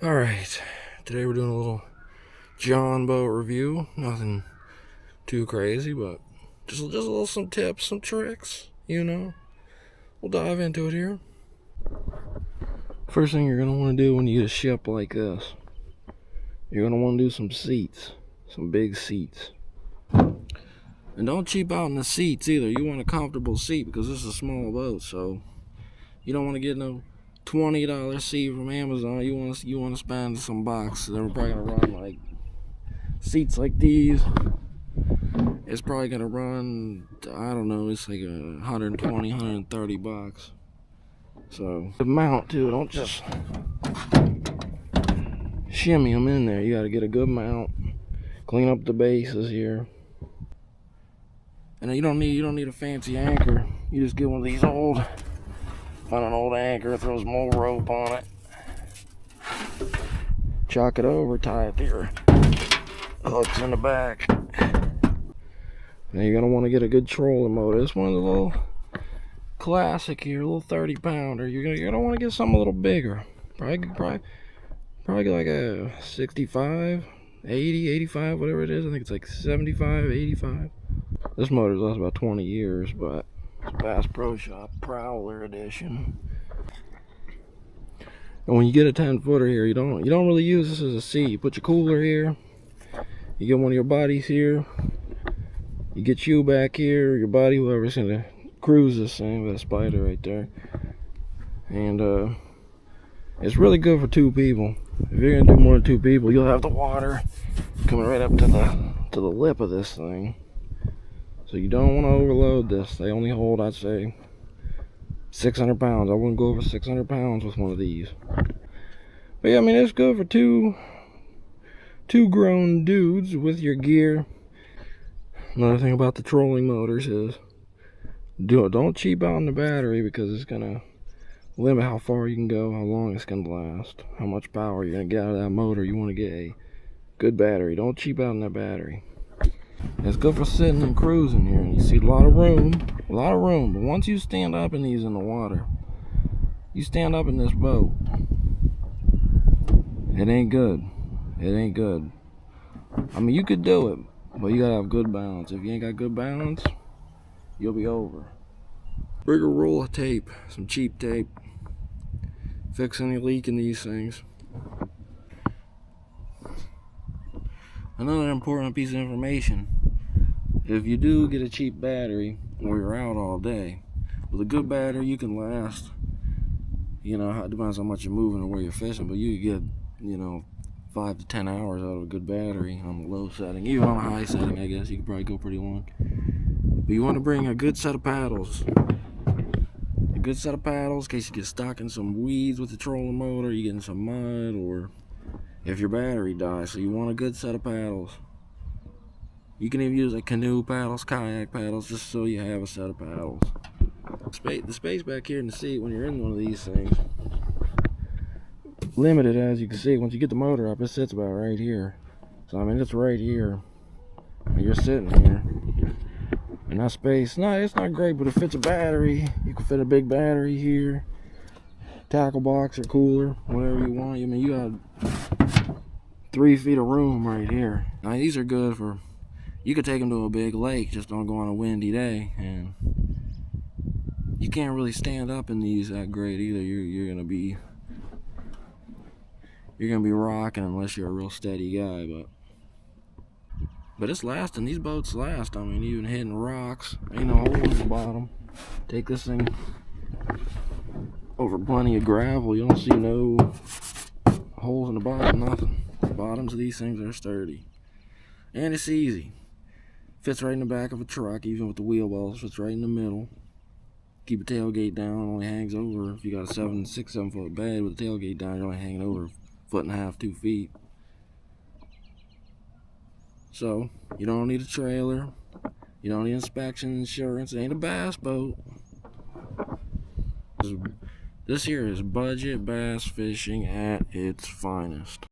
Alright, today we're doing a little John boat review. Nothing too crazy, but just a little some tips, some tricks, We'll dive into it here. First thing you're going to want to do when you get a ship like this, you're going to want to do some seats, some big seats. And don't cheap out in the seats either. You want a comfortable seat because this is a small boat, so you don't want to get no $20 seat from Amazon. You want to spend some bucks. They're probably gonna run like seats like these. It's probably gonna run, I don't know, it's like 120, 130 bucks. So the mount too. Don't just shimmy them in there. You got to get a good mount. Clean up the bases here. And you don't need a fancy anchor. You just get one of these old. Find an old anchor, throw some old rope on it, chalk it over, tie it there, hooks in the back. Now you're gonna want to get a good trolling motor. This one's a little classic here, a little 30-pounder. You're gonna want to get something a little bigger. Probably like a 65, 80, 85, whatever it is. I think it's like 75, 85. This motor's lasted about 20 years, but Bass Pro Shop Prowler Edition. And when you get a 10-footer here, you don't really use this as a seat. You put your cooler here. You get one of your bodies here. You get you back here. Your buddy, whoever's gonna cruise this thing, with a spider right there. And it's really good for 2 people. If you're gonna do more than 2 people, you'll have the water coming right up to the lip of this thing. So you don't want to overload this. They only hold, I'd say, 600 pounds. I wouldn't go over 600 pounds with one of these. But yeah, I mean, it's good for two grown dudes with your gear. Another thing about the trolling motors is, don't cheap out on the battery, because it's gonna limit how far you can go, how long it's gonna last, how much power you're gonna get out of that motor. You want to get a good battery. Don't cheap out on that battery. It's good for sitting and cruising here, and you see a lot of room. But once you stand up in these in the water, you stand up in this boat, it ain't good. It ain't good. I mean, you could do it, but you gotta have good balance. If you ain't got good balance, you'll be over. Bring a roll of tape, some cheap tape. Fix any leak in these things. Another important piece of information: if you do get a cheap battery or you're out all day, with a good battery you can last, it depends how much you're moving and where you're fishing, but you get 5 to 10 hours out of a good battery on the low setting. Even on a high setting, I guess you could probably go pretty long. But you want to bring a good set of paddles. A good set of paddles in case you get stuck in some weeds with the trolling motor, you get in some mud, or if your battery dies. So you want a good set of paddles. You can even use like canoe paddles, kayak paddles, just so you have a set of paddles. The space back here in the seat when you're in one of these things, limited, as you can see. Once you get the motor up, it sits about right here. So I mean, it's right here. And you're sitting here. And that space, it's not great, but it fits a battery. You can fit a big battery here, tackle box or cooler, whatever you want. I mean, you got 3 feet of room right here. Now these are good for, you could take them to a big lake, just don't go on a windy day, and you can't really stand up in these that great either. You're gonna be rocking unless you're a real steady guy, but it's lasting. These boats last. I mean, even hitting rocks, ain't no hole in the bottom. Take this thing over plenty of gravel, you don't see no holes in the bottom, nothing. The bottoms of these things are sturdy, and it's easy. Fits right in the back of a truck, even with the wheel wells. Fits right in the middle. Keep a tailgate down. Only hangs over, if you got a 6, 7 foot bed with a tailgate down, you're only hanging over 1.5 feet, 2 feet. So you don't need a trailer. You don't need inspection, insurance. It ain't a bass boat. This here is budget bass fishing at its finest.